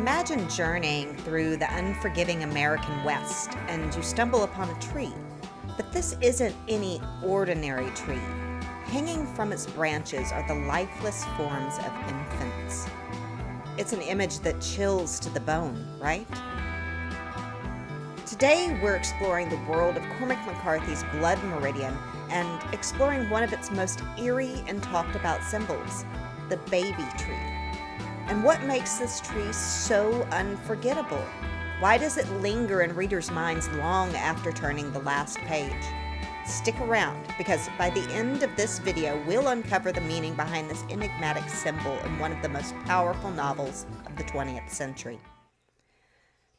Imagine journeying through the unforgiving American West and you stumble upon a tree. But this isn't any ordinary tree. Hanging from its branches are the lifeless forms of infants. It's an image that chills to the bone, right? Today we're exploring the world of Cormac McCarthy's Blood Meridian and exploring one of its most eerie and talked about symbols, the baby tree. And what makes this tree so unforgettable? Why does it linger in readers' minds long after turning the last page? Stick around, because by the end of this video, we'll uncover the meaning behind this enigmatic symbol in one of the most powerful novels of the 20th century.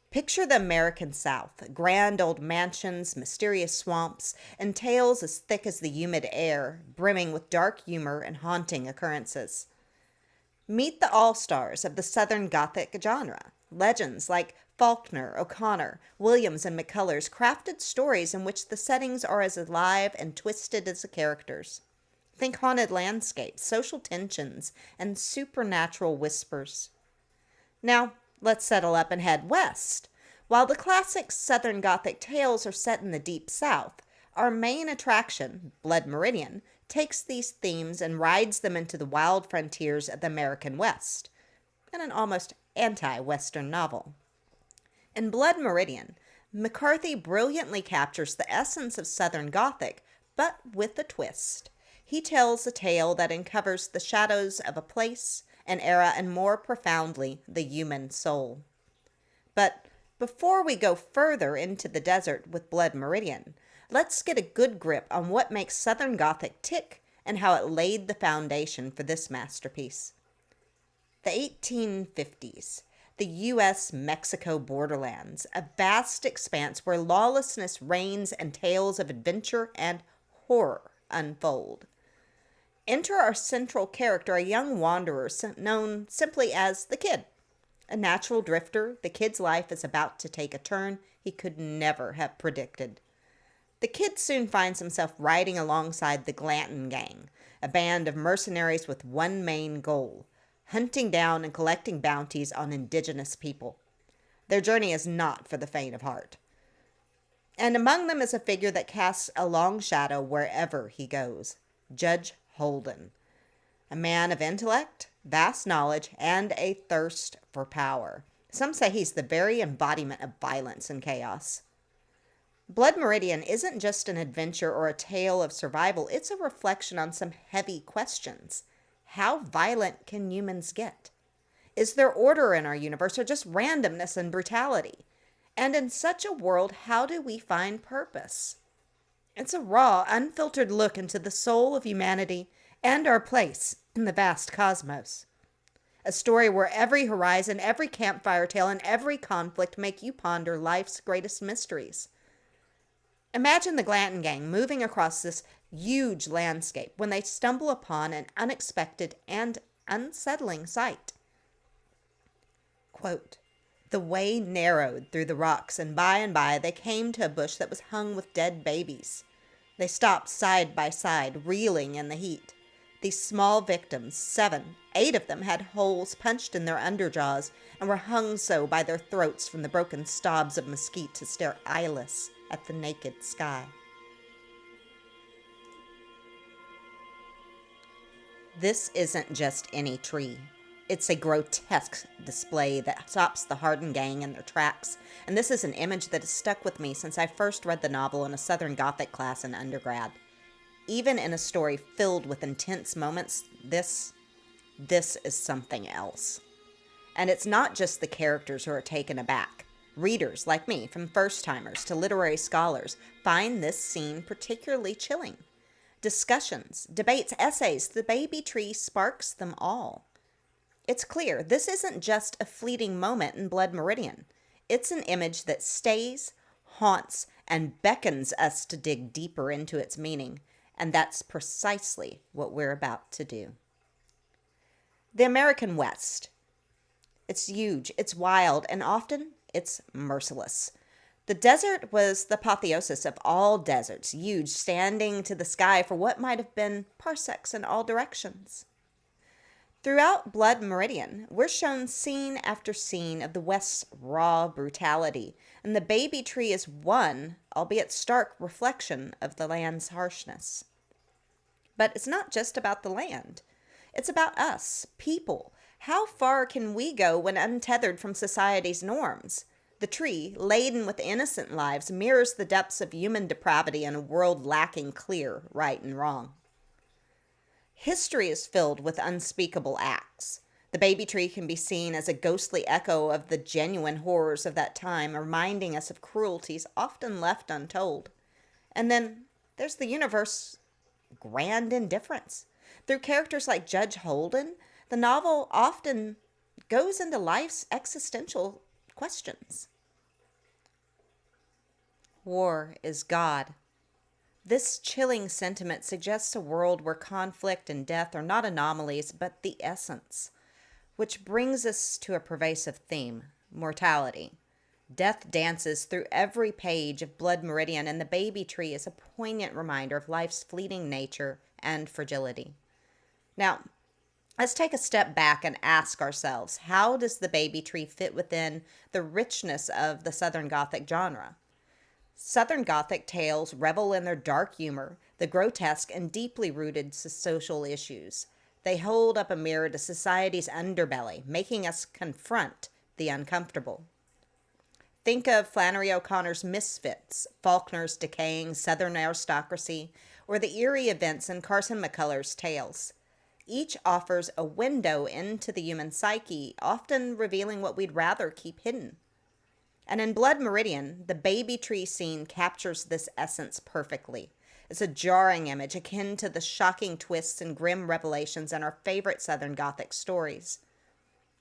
Picture the American South, grand old mansions, mysterious swamps, and tales as thick as the humid air, brimming with dark humor and haunting occurrences. Meet the all-stars of the Southern Gothic genre. Legends like Faulkner, O'Connor, Williams, and McCullers crafted stories in which the settings are as alive and twisted as the characters. Think haunted landscapes, social tensions, and supernatural whispers. Now, let's settle up and head west. While the classic Southern Gothic tales are set in the Deep South, our main attraction, Blood Meridian, takes these themes and rides them into the wild frontiers of the American West, in an almost anti-Western novel. In Blood Meridian, McCarthy brilliantly captures the essence of Southern Gothic, but with a twist. He tells a tale that uncovers the shadows of a place, an era, and more profoundly, the human soul. But before we go further into the desert with Blood Meridian, let's get a good grip on what makes Southern Gothic tick and how it laid the foundation for this masterpiece. The 1850s, the U.S.-Mexico borderlands, a vast expanse where lawlessness reigns and tales of adventure and horror unfold. Enter our central character, a young wanderer known simply as the Kid. A natural drifter, the Kid's life is about to take a turn he could never have predicted. The Kid soon finds himself riding alongside the Glanton Gang, a band of mercenaries with one main goal: hunting down and collecting bounties on indigenous people. Their journey is not for the faint of heart. And among them is a figure that casts a long shadow wherever he goes: Judge Holden, a man of intellect, vast knowledge, and a thirst for power. Some say he's the very embodiment of violence and chaos. Blood Meridian isn't just an adventure or a tale of survival, it's a reflection on some heavy questions. How violent can humans get? Is there order in our universe or just randomness and brutality? And in such a world, how do we find purpose? It's a raw, unfiltered look into the soul of humanity and our place in the vast cosmos. A story where every horizon, every campfire tale, and every conflict make you ponder life's greatest mysteries. Imagine the Glanton Gang moving across this huge landscape when they stumble upon an unexpected and unsettling sight. Quote, "The way narrowed through the rocks, and by they came to a bush that was hung with dead babies. They stopped side by side, reeling in the heat. These small victims, 7, 8 of them, had holes punched in their underjaws and were hung so by their throats from the broken stobs of mesquite to stare eyeless at the naked sky." This isn't just any tree. It's a grotesque display that stops the hardened gang in their tracks, and this is an image that has stuck with me since I first read the novel in a Southern Gothic class in undergrad. Even in a story filled with intense moments, this is something else. And it's not just the characters who are taken aback. Readers like me, from first-timers to literary scholars, find this scene particularly chilling. Discussions, debates, essays, the baby tree sparks them all. It's clear this isn't just a fleeting moment in Blood Meridian. It's an image that stays, haunts, and beckons us to dig deeper into its meaning. And that's precisely what we're about to do. The American West. It's huge, it's wild, and often it's merciless. The desert was the apotheosis of all deserts, huge, standing to the sky for what might have been parsecs in all directions. Throughout Blood Meridian, we're shown scene after scene of the West's raw brutality, and the baby tree is one, albeit stark, reflection of the land's harshness. But it's not just about the land. It's about us, people. How far can we go when untethered from society's norms? The tree, laden with innocent lives, mirrors the depths of human depravity in a world lacking clear right and wrong. History is filled with unspeakable acts. The baby tree can be seen as a ghostly echo of the genuine horrors of that time, reminding us of cruelties often left untold. And then there's the universe's grand indifference. Through characters like Judge Holden, the novel often goes into life's existential questions. War is God. This chilling sentiment suggests a world where conflict and death are not anomalies, but the essence, which brings us to a pervasive theme: mortality. Death dances through every page of Blood Meridian, and the baby tree is a poignant reminder of life's fleeting nature and fragility. Now, let's take a step back and ask ourselves, how does the baby tree fit within the richness of the Southern Gothic genre? Southern Gothic tales revel in their dark humor, the grotesque, and deeply rooted social issues. They hold up a mirror to society's underbelly, making us confront the uncomfortable. Think of Flannery O'Connor's Misfits, Faulkner's decaying Southern aristocracy, or the eerie events in Carson McCullers' tales. Each offers a window into the human psyche, often revealing what we'd rather keep hidden. And in Blood Meridian, the baby tree scene captures this essence perfectly. It's a jarring image akin to the shocking twists and grim revelations in our favorite Southern Gothic stories.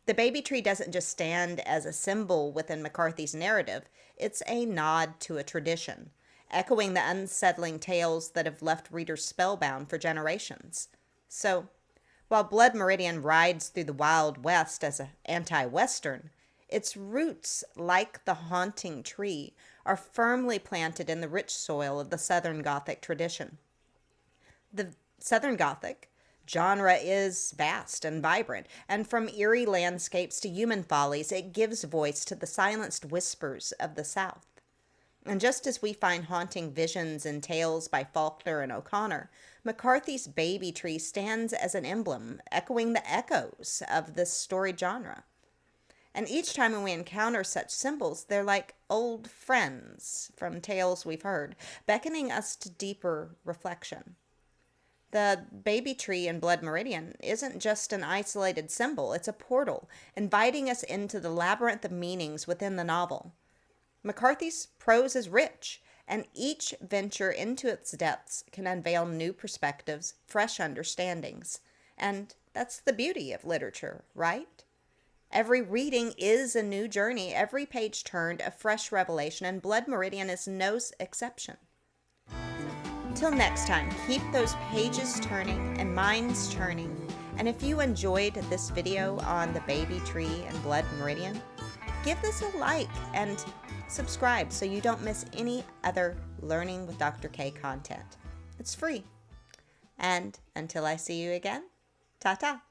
The baby tree doesn't just stand as a symbol within McCarthy's narrative, it's a nod to a tradition, echoing the unsettling tales that have left readers spellbound for generations. So, while Blood Meridian rides through the Wild West as an anti-Western, its roots, like the haunting tree, are firmly planted in the rich soil of the Southern Gothic tradition. The Southern Gothic genre is vast and vibrant, and from eerie landscapes to human follies, it gives voice to the silenced whispers of the South. And just as we find haunting visions in tales by Faulkner and O'Connor, McCarthy's baby tree stands as an emblem, echoing the echoes of this storied genre. And each time when we encounter such symbols, they're like old friends from tales we've heard, beckoning us to deeper reflection. The baby tree in Blood Meridian isn't just an isolated symbol, it's a portal, inviting us into the labyrinth of meanings within the novel. McCarthy's prose is rich, and each venture into its depths can unveil new perspectives, fresh understandings. And that's the beauty of literature, right? Every reading is a new journey, every page turned a fresh revelation, and Blood Meridian is no exception. Till next time, keep those pages turning and minds churning. And if you enjoyed this video on the baby tree and Blood Meridian, give this a like and subscribe so you don't miss any other Learning with Dr. K content. It's free. And until I see you again, ta-ta.